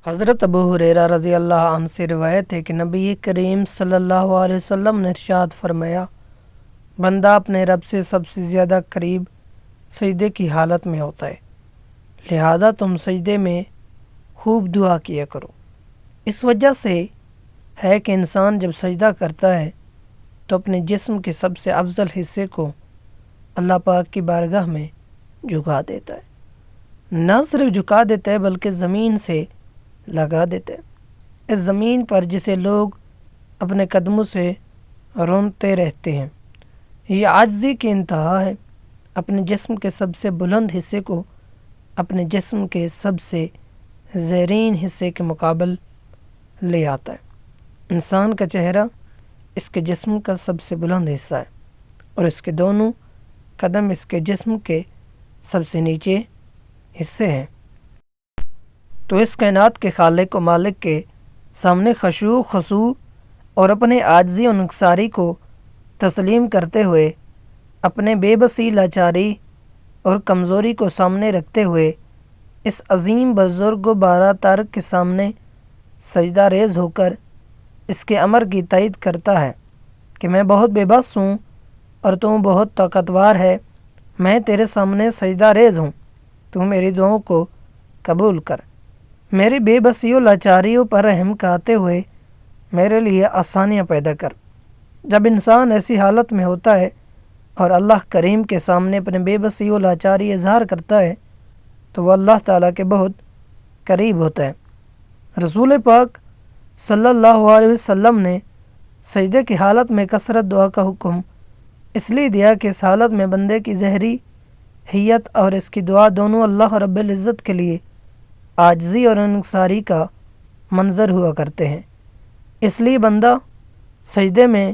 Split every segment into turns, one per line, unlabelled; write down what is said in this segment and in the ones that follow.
حضرت ابو ہریرہ رضی اللہ عنہ سے روایت ہے کہ نبی کریم صلی اللہ علیہ وسلم نے ارشاد فرمایا، بندہ اپنے رب سے سب سے زیادہ قریب سجدے کی حالت میں ہوتا ہے، لہذا تم سجدے میں خوب دعا کیا کرو۔ اس وجہ سے ہے کہ انسان جب سجدہ کرتا ہے تو اپنے جسم کے سب سے افضل حصے کو اللہ پاک کی بارگاہ میں جھکا دیتا ہے۔ نہ صرف جھکا دیتا ہے بلکہ زمین سے لگا دیتے ہیں، اس زمین پر جسے لوگ اپنے قدموں سے رونتے رہتے ہیں۔ یہ عاجزی کی انتہا ہے، اپنے جسم کے سب سے بلند حصے کو اپنے جسم کے سب سے زیرین حصے کے مقابل لے آتا ہے۔ انسان کا چہرہ اس کے جسم کا سب سے بلند حصہ ہے اور اس کے دونوں قدم اس کے جسم کے سب سے نیچے حصے ہیں۔ تو اس کائنات کے خالق و مالک کے سامنے خشوع و خضوع اور اپنے عاجزی و نکساری کو تسلیم کرتے ہوئے، اپنے بے بسی، لاچاری اور کمزوری کو سامنے رکھتے ہوئے اس عظیم بزرگ و بارہ تر کے سامنے سجدہ ریز ہو کر اس کے امر کی تائید کرتا ہے کہ میں بہت بے بس ہوں اور تو بہت طاقتور ہے، میں تیرے سامنے سجدہ ریز ہوں، تو میری دعاؤں کو قبول کر، میری بے بسی و لاچاریوں پر رحم کھاتے ہوئے میرے لیے آسانیاں پیدا کر۔ جب انسان ایسی حالت میں ہوتا ہے اور اللہ کریم کے سامنے اپنے بے بسی و لاچاری اظہار کرتا ہے تو وہ اللہ تعالیٰ کے بہت قریب ہوتا ہے۔ رسول پاک صلی اللہ علیہ وسلم نے سجدے کی حالت میں کثرت دعا کا حکم اس لیے دیا کہ اس حالت میں بندے کی ظاہری حیت اور اس کی دعا دونوں اللہ رب العزت کے لیے عاجزی اور انکساری کا منظر ہوا کرتے ہیں۔ اس لیے بندہ سجدے میں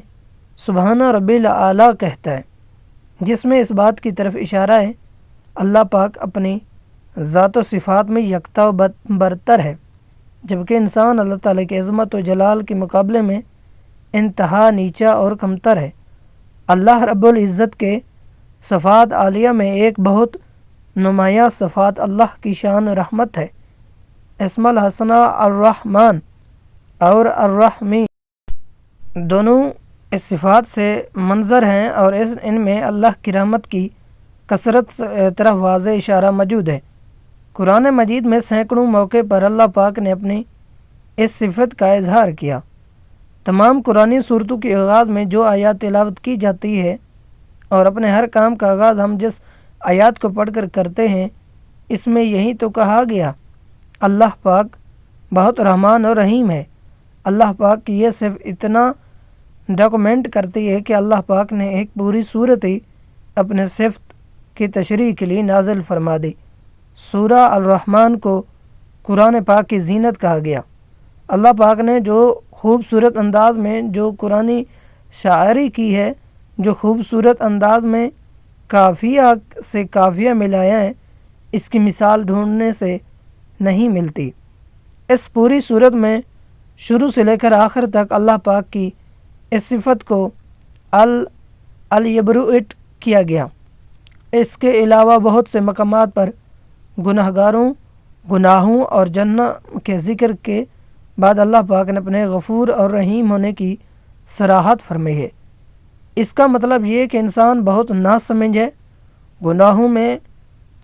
سبحان ربی الاعلیٰ کہتا ہے، جس میں اس بات کی طرف اشارہ ہے اللہ پاک اپنی ذات و صفات میں یکتا و برتر ہے، جبکہ انسان اللہ تعالیٰ کی عظمت و جلال کے مقابلے میں انتہا نیچا اور کمتر ہے۔ اللہ رب العزت کے صفات عالیہ میں ایک بہت نمایاں صفات اللہ کی شان و رحمت ہے۔ اسم الحسنہ الرحمن اور الرحمی دونوں اس صفات سے منظر ہیں اور ان میں اللہ کی رحمت کی کثرت طرف واضح اشارہ موجود ہے۔ قرآن مجید میں سینکڑوں موقع پر اللہ پاک نے اپنی اس صفت کا اظہار کیا۔ تمام قرآنی صورتوں کے آغاز میں جو آیات تلاوت کی جاتی ہے اور اپنے ہر کام کا آغاز ہم جس آیات کو پڑھ کر کرتے ہیں، اس میں یہی تو کہا گیا، اللہ پاک بہت رحمان اور رحیم ہے۔ اللہ پاک کی یہ صرف اتنا ڈاکومنٹ کرتی ہے کہ اللہ پاک نے ایک پوری صورت ہی اپنے صفت کی تشریح کے لیے نازل فرما دی۔ سورہ الرحمن کو قرآن پاک کی زینت کہا گیا۔ اللہ پاک نے جو خوبصورت انداز میں جو قرآنی شاعری کی ہے، جو خوبصورت انداز میں قافیہ سے قافیہ ملایا ہے، اس کی مثال ڈھونڈنے سے نہیں ملتی۔ اس پوری صورت میں شروع سے لے کر آخر تک اللہ پاک کی اس صفت کو الیبروئٹ کیا گیا۔ اس کے علاوہ بہت سے مقامات پر گناہگاروں، گناہوں اور جنت کے ذکر کے بعد اللہ پاک نے اپنے غفور اور رحیم ہونے کی صراحت فرمائی ہے۔ اس کا مطلب یہ کہ انسان بہت ناسمجھ ہے، گناہوں میں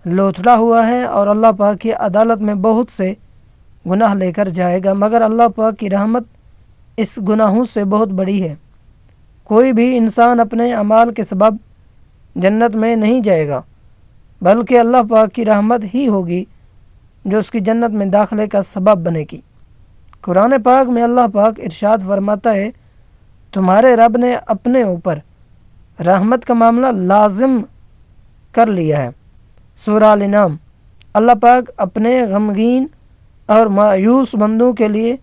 لوتھڑا ہوا ہے اور اللہ پاک کی عدالت میں بہت سے گناہ لے کر جائے گا، مگر اللہ پاک کی رحمت اس گناہوں سے بہت بڑی ہے۔ کوئی بھی انسان اپنے اعمال کے سبب جنت میں نہیں جائے گا، بلکہ اللہ پاک کی رحمت ہی ہوگی جو اس کی جنت میں داخلے کا سبب بنے گی۔ قرآن پاک میں اللہ پاک ارشاد فرماتا ہے، تمہارے رب نے اپنے اوپر رحمت کا معاملہ لازم کر لیا ہے۔ سورہ الانعام۔ اللہ پاک اپنے غمگین اور مایوس بندوں کے لیے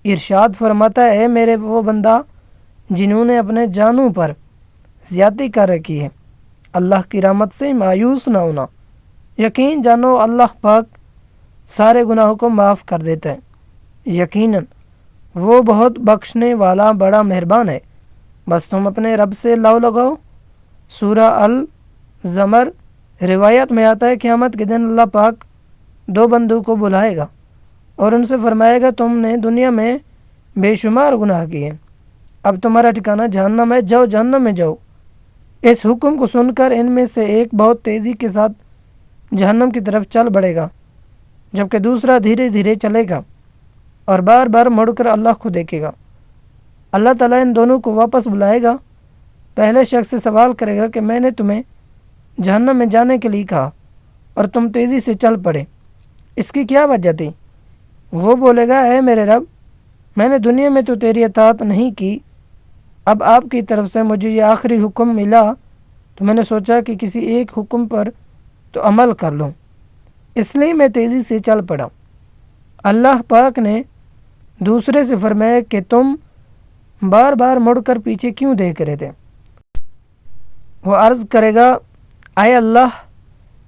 ارشاد فرماتا ہے، اے میرے وہ بندہ جنہوں نے اپنے جانوں پر زیادتی کر رکھی ہے، اللہ کی رحمت سے مایوس نہ ہونا، یقین جانو اللہ پاک سارے گناہوں کو معاف کر دیتا ہے، یقیناً وہ بہت بخشنے والا بڑا مہربان ہے۔ بس تم اپنے رب سے لو لگاؤ۔ سورہ الزمر۔ روایت میں آتا ہے قیامت کے دن اللہ پاک دو بندوں کو بلائے گا اور ان سے فرمائے گا تم نے دنیا میں بے شمار گناہ کیے، اب تمہارا ٹھکانہ جہنم ہے، جاؤ جہنم میں جاؤ۔ اس حکم کو سن کر ان میں سے ایک بہت تیزی کے ساتھ جہنم کی طرف چل بڑھے گا، جبکہ دوسرا دھیرے دھیرے چلے گا اور بار بار مڑ کر اللہ کو دیکھے گا۔ اللہ تعالیٰ ان دونوں کو واپس بلائے گا۔ پہلے شخص سے سوال کرے گا کہ میں نے تمہیں جہنم میں جانے کے لیے کہا اور تم تیزی سے چل پڑے، اس کی کیا وجہ تھی؟ وہ بولے گا اے میرے رب، میں نے دنیا میں تو تیری اطاعت نہیں کی، اب آپ کی طرف سے مجھے یہ آخری حکم ملا تو میں نے سوچا کہ کسی ایک حکم پر تو عمل کر لوں، اس لیے میں تیزی سے چل پڑا۔ اللہ پاک نے دوسرے سے فرمایا کہ تم بار بار مڑ کر پیچھے کیوں دیکھ رہے تھے؟ وہ عرض کرے گا اے اللہ،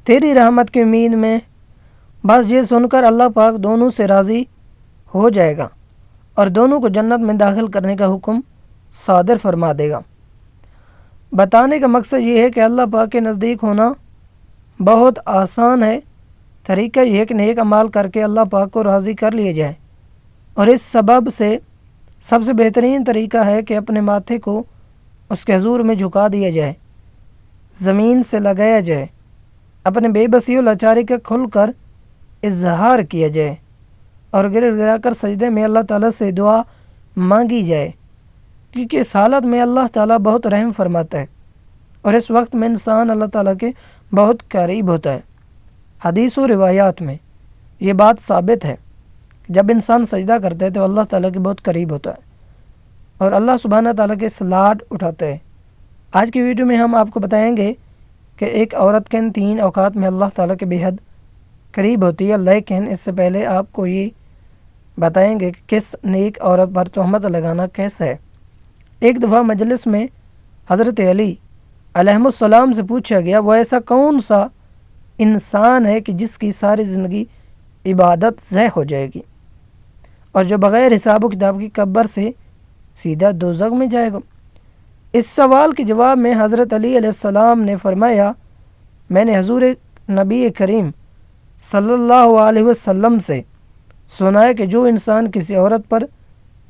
تیری رحمت کی امید میں۔ بس یہ سن کر اللہ پاک دونوں سے راضی ہو جائے گا اور دونوں کو جنت میں داخل کرنے کا حکم صادر فرما دے گا۔ بتانے کا مقصد یہ ہے کہ اللہ پاک کے نزدیک ہونا بہت آسان ہے۔ طریقہ یہ ہے کہ نیک اعمال کر کے اللہ پاک کو راضی کر لیا جائے، اور اس سبب سے سب سے بہترین طریقہ ہے کہ اپنے ماتھے کو اس کے حضور میں جھکا دیا جائے، زمین سے لگایا جائے، اپنے بے بسی و لاچاری کا کھل کر اظہار کیا جائے اور گر گرا کر سجدے میں اللہ تعالیٰ سے دعا مانگی جائے، کیونکہ اس حالت میں اللہ تعالیٰ بہت رحم فرماتا ہے اور اس وقت میں انسان اللہ تعالیٰ کے بہت قریب ہوتا ہے۔ حدیث و روایات میں یہ بات ثابت ہے کہ جب انسان سجدہ کرتا ہے تو اللہ تعالیٰ کے بہت قریب ہوتا ہے اور اللہ سبحانہ تعالیٰ کے سلاٹ اٹھاتا ہے۔ آج کی ویڈیو میں ہم آپ کو بتائیں گے کہ ایک عورت کے ان 3 اوقات میں اللہ تعالیٰ کے بے حد قریب ہوتی ہے، لیکن اس سے پہلے آپ کو یہ بتائیں گے کہ کس نیک عورت پر تہمت لگانا کیسا ہے۔ ایک دفعہ مجلس میں حضرت علی علیہ السلام سے پوچھا گیا وہ ایسا کون سا انسان ہے کہ جس کی ساری زندگی عبادت ضائع ہو جائے گی اور جو بغیر حساب و کتاب کی قبر سے سیدھا دوزخ میں جائے گا؟ اس سوال کے جواب میں حضرت علی علیہ السلام نے فرمایا میں نے حضور نبی کریم صلی اللہ علیہ وسلم سے سنا ہے کہ جو انسان کسی عورت پر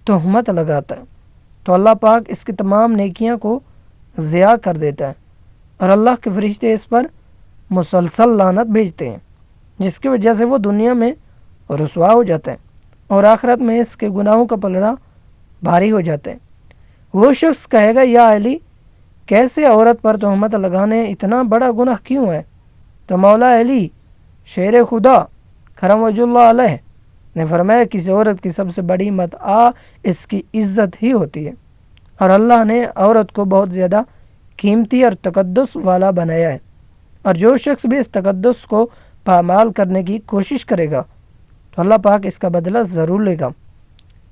تہمت لگاتا ہے تو اللہ پاک اس کی تمام نیکیاں کو ضیاع کر دیتا ہے اور اللہ کے فرشتے اس پر مسلسل لعنت بھیجتے ہیں، جس کی وجہ سے وہ دنیا میں رسوا ہو جاتا ہے اور آخرت میں اس کے گناہوں کا پلڑا بھاری ہو جاتا ہے۔ وہ شخص کہے گا یا علی، کیسے عورت پر تہمت لگانے اتنا بڑا گناہ کیوں ہے؟ تو مولا علی شیر خدا کرم وجہ اللہ علیہ نے فرمایا کسی عورت کی سب سے بڑی متاع اس کی عزت ہی ہوتی ہے، اور اللہ نے عورت کو بہت زیادہ قیمتی اور تقدس والا بنایا ہے، اور جو شخص بھی اس تقدس کو پامال کرنے کی کوشش کرے گا تو اللہ پاک اس کا بدلہ ضرور لے گا،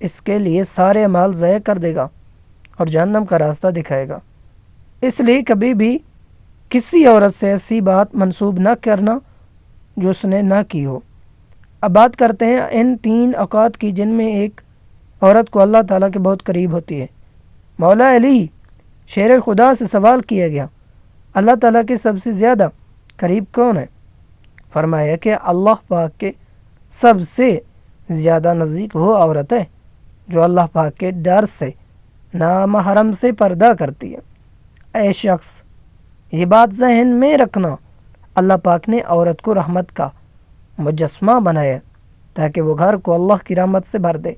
اس کے لیے سارے اعمال ضائع کر دے گا اور جہنم کا راستہ دکھائے گا۔ اس لیے کبھی بھی کسی عورت سے ایسی بات منسوب نہ کرنا جو اس نے نہ کی ہو۔ اب بات کرتے ہیں ان 3 اوقات کی جن میں ایک عورت کو اللہ تعالیٰ کے بہت قریب ہوتی ہے۔ مولا علی شیر خدا سے سوال کیا گیا اللہ تعالیٰ کے سب سے زیادہ قریب کون ہے؟ فرمایا کہ اللہ پاک کے سب سے زیادہ نزدیک وہ عورت ہے جو اللہ پاک کے ڈر سے نامحرم سے پردہ کرتی ہے۔ اے شخص، یہ بات ذہن میں رکھنا، اللہ پاک نے عورت کو رحمت کا مجسمہ بنایا تاکہ وہ گھر کو اللہ کی رحمت سے بھر دے۔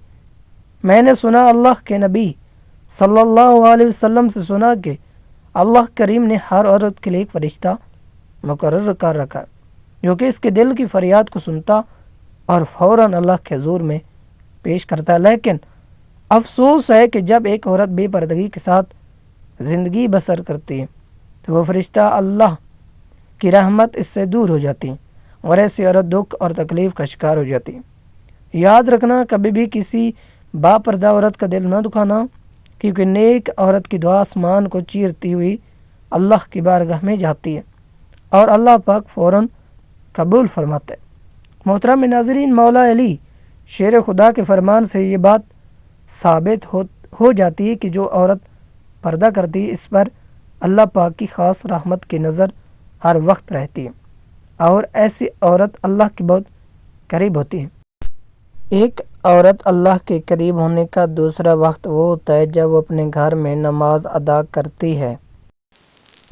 میں نے سنا اللہ کے نبی صلی اللہ علیہ وسلم سے سنا کہ اللہ کریم نے ہر عورت کے لیے ایک فرشتہ مقرر کر رکھا جو کہ اس کے دل کی فریاد کو سنتا اور فوراً اللہ کے حضور میں پیش کرتا ہے۔ لیکن افسوس ہے کہ جب ایک عورت بے پردگی کے ساتھ زندگی بسر کرتی ہے تو وہ فرشتہ اللہ کی رحمت اس سے دور ہو جاتی ہے اور ایسی عورت دکھ اور تکلیف کا شکار ہو جاتی ہے۔ یاد رکھنا کبھی بھی کسی با پردہ عورت کا دل نہ دکھانا، کیونکہ نیک عورت کی دعا آسمان کو چیرتی ہوئی اللہ کی بارگاہ میں جاتی ہے اور اللہ پاک فوراً قبول فرماتا ہے۔ محترم ناظرین، مولا علی شیر خدا کے فرمان سے یہ بات ثابت ہو جاتی ہے کہ جو عورت پردہ کرتی ہے اس پر اللہ پاک کی خاص رحمت کی نظر ہر وقت رہتی ہے اور ایسی عورت اللہ کی بہت قریب ہوتی ہے۔ ایک عورت اللہ کے قریب ہونے کا دوسرا وقت وہ ہوتا ہے جب وہ اپنے گھر میں نماز ادا کرتی ہے۔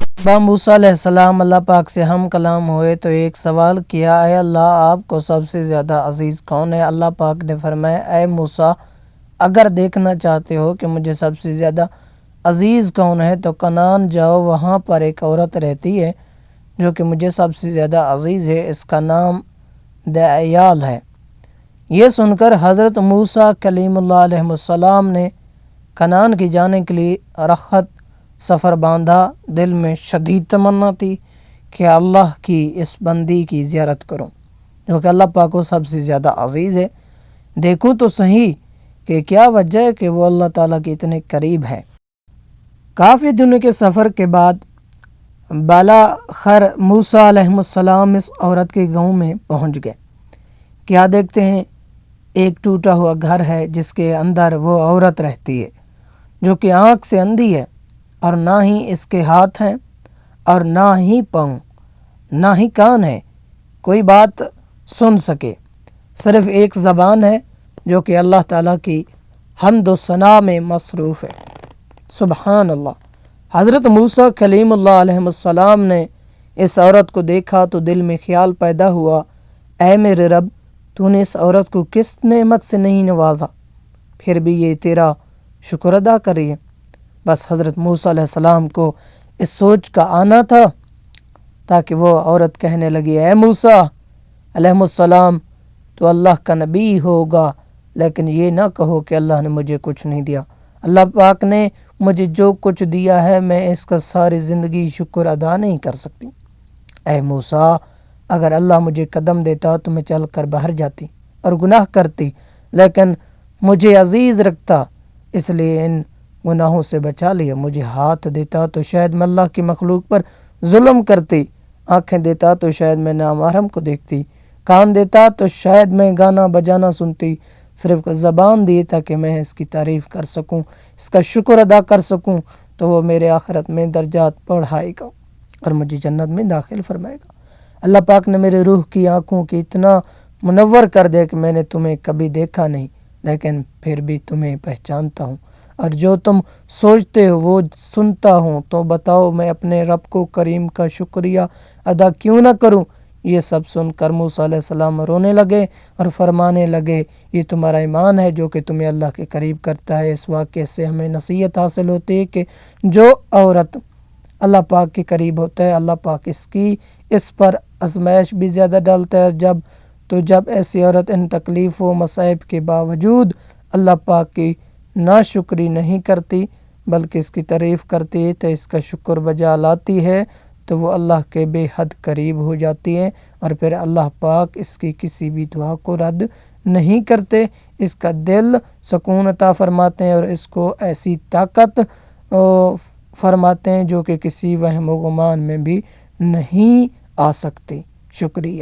ابا موسیٰ علیہ السلام اللہ پاک سے ہم کلام ہوئے تو ایک سوال کیا، اے اللہ آپ کو سب سے زیادہ عزیز کون ہے؟ اللہ پاک نے فرمایا، اے موسیٰ اگر دیکھنا چاہتے ہو کہ مجھے سب سے زیادہ عزیز کون ہے تو کنعان جاؤ، وہاں پر ایک عورت رہتی ہے جو کہ مجھے سب سے زیادہ عزیز ہے، اس کا نام دعیال ہے۔ یہ سن کر حضرت موسیٰ کلیم اللہ علیہ السلام نے کنعان کی جانے کے لیے رخت سفر باندھا۔ دل میں شدید تمنا تھی کہ اللہ کی اس بندی کی زیارت کروں جو کہ اللہ پاک کو سب سے زیادہ عزیز ہے، دیکھوں تو صحیح کہ کیا وجہ ہے کہ وہ اللہ تعالیٰ کے اتنے قریب ہے۔ کافی دنوں کے سفر کے بعد بالاخر موسیٰ علیہ السلام اس عورت کے گاؤں میں پہنچ گئے۔ کیا دیکھتے ہیں، ایک ٹوٹا ہوا گھر ہے جس کے اندر وہ عورت رہتی ہے جو کہ آنکھ سے اندھی ہے، اور نہ ہی اس کے ہاتھ ہیں اور نہ ہی پاؤں، نہ ہی کان ہے کوئی بات سن سکے، صرف ایک زبان ہے جو کہ اللہ تعالیٰ کی حمد و ثنا میں مصروف ہے۔ سبحان اللہ۔ حضرت موسیٰ کلیم اللہ علیہ السلام نے اس عورت کو دیکھا تو دل میں خیال پیدا ہوا، اے میرے رب تو نے اس عورت کو کس نعمت سے نہیں نوازا، پھر بھی یہ تیرا شکر ادا کریے۔ بس حضرت موسیٰ علیہ السلام کو اس سوچ کا آنا تھا تاکہ وہ عورت کہنے لگی، اے موسیٰ علیہ السلام تو اللہ کا نبی ہوگا، لیکن یہ نہ کہو کہ اللہ نے مجھے کچھ نہیں دیا۔ اللہ پاک نے مجھے جو کچھ دیا ہے میں اس کا ساری زندگی شکر ادا نہیں کر سکتی۔ اے موسیٰ اگر اللہ مجھے قدم دیتا تو میں چل کر باہر جاتی اور گناہ کرتی، لیکن مجھے عزیز رکھتا اس لیے ان گناہوں سے بچا لیا۔ مجھے ہاتھ دیتا تو شاید میں اللہ کی مخلوق پر ظلم کرتی، آنکھیں دیتا تو شاید میں نامحرم کو دیکھتی، کان دیتا تو شاید میں گانا بجانا سنتی، صرف زبان دی تاکہ میں اس کی تعریف کر سکوں، اس کا شکر ادا کر سکوں، تو وہ میرے آخرت میں درجات بڑھائے گا اور مجھے جنت میں داخل فرمائے گا۔ اللہ پاک نے میرے روح کی آنکھوں کی اتنا منور کر دیا کہ میں نے تمہیں کبھی دیکھا نہیں، لیکن پھر بھی تمہیں پہچانتا ہوں، اور جو تم سوچتے ہو وہ سنتا ہوں، تو بتاؤ میں اپنے رب کو کریم کا شکریہ ادا کیوں نہ کروں؟ یہ سب سن کر موسیٰ علیہ السلام رونے لگے اور فرمانے لگے، یہ تمہارا ایمان ہے جو کہ تمہیں اللہ کے قریب کرتا ہے۔ اس واقعے سے ہمیں نصیحت حاصل ہوتی ہے کہ جو عورت اللہ پاک کے قریب ہوتا ہے اللہ پاک اس پر آزمائش بھی زیادہ ڈالتا ہے، جب ایسی عورت ان تکلیف و مصائب کے باوجود اللہ پاک کی ناشکری نہیں کرتی بلکہ اس کی تعریف کرتی ہے تو اس کا شکر بجا لاتی ہے، تو وہ اللہ کے بے حد قریب ہو جاتی ہے، اور پھر اللہ پاک اس کی کسی بھی دعا کو رد نہیں کرتے، اس کا دل سکون عطا فرماتے ہیں اور اس کو ایسی طاقت فرماتے ہیں جو کہ کسی وہم و گمان میں بھی نہیں آ سکتی۔ شکریہ۔